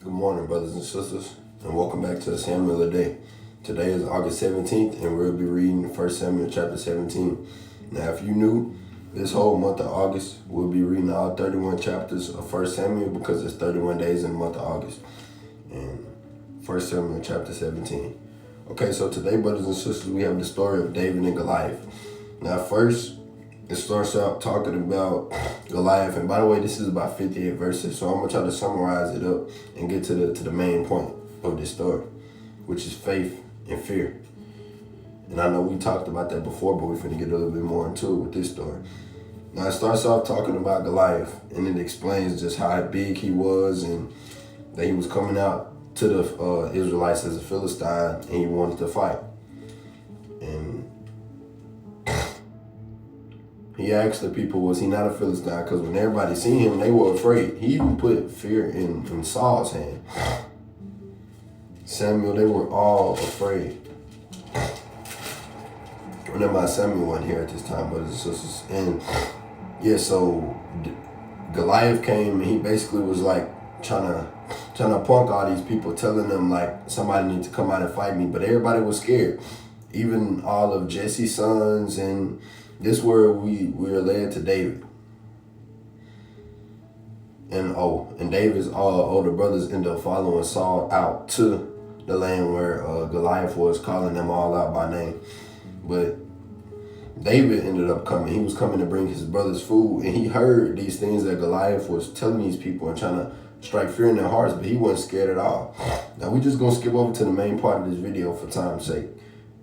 Good morning, brothers and sisters, and welcome back to the Samuel of the Day. Today is August 17th, and we'll be reading 1 Samuel chapter 17. Now, if you knew, this whole month of August, we'll be reading all 31 chapters of 1 Samuel because it's 31 days in the month of August. And 1 Samuel chapter 17. Okay, so today, brothers and sisters, we have the story of David and Goliath. Now, first, it starts out talking about Goliath, and by the way, this is about 58 verses, so I'm gonna try to summarize it up and get to the main point of this story, which is faith and fear. And I know we talked about that before, but we're finna get a little bit more into it with this story. Now it starts off talking about Goliath, and it explains just how big he was and that he was coming out to the Israelites as a Philistine, and he wanted to fight. And he asked the people, was he not a Philistine? Because when everybody seen him, they were afraid. He even put fear in Saul's hand. Samuel, they were all afraid. Remember, Samuel wasn't here at this time, brothers and sisters. And yeah, so Goliath came, and he basically was like trying to punk all these people, telling them like somebody needs to come out and fight me. But everybody was scared. Even all of Jesse's sons, and this is where we're led to David. And David's older brothers end up following Saul out to the land where Goliath was, calling them all out by name. But David ended up coming. He was coming to bring his brothers food, and he heard these things that Goliath was telling these people and trying to strike fear in their hearts, but he wasn't scared at all. Now we just gonna skip over to the main part of this video for time's sake.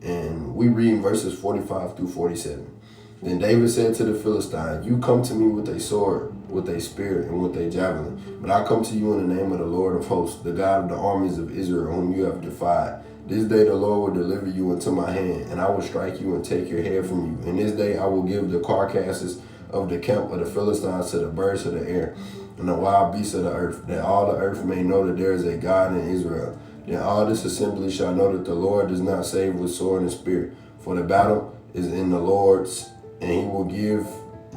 And we read verses 45 through 47. Then David said to the Philistine, you come to me with a sword, with a spear, and with a javelin. But I come to you in the name of the Lord of hosts, the God of the armies of Israel, whom you have defied. This day the Lord will deliver you into my hand, and I will strike you and take your head from you. And this day I will give the carcasses of the camp of the Philistines to the birds of the air and the wild beasts of the earth, that all the earth may know that there is a God in Israel. Then all this assembly shall know that the Lord does not save with sword and spear, for the battle is in the Lord's, and he will give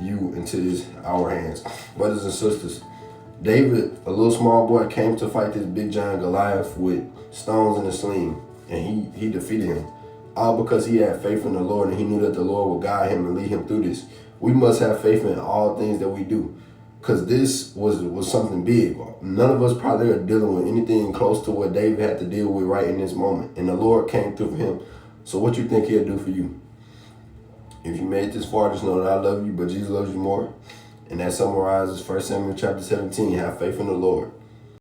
you into our hands. Brothers and sisters, David, a little small boy, came to fight this big giant Goliath with stones and a sling, and he defeated him. All because he had faith in the Lord, and he knew that the Lord would guide him and lead him through this. We must have faith in all things that we do, because this was something big. None of us probably are dealing with anything close to what David had to deal with right in this moment, and the Lord came through for him. So what you think he'll do for you? If you made it this far, just know that I love you, but Jesus loves you more. And that summarizes 1 Samuel chapter 17. Have faith in the Lord.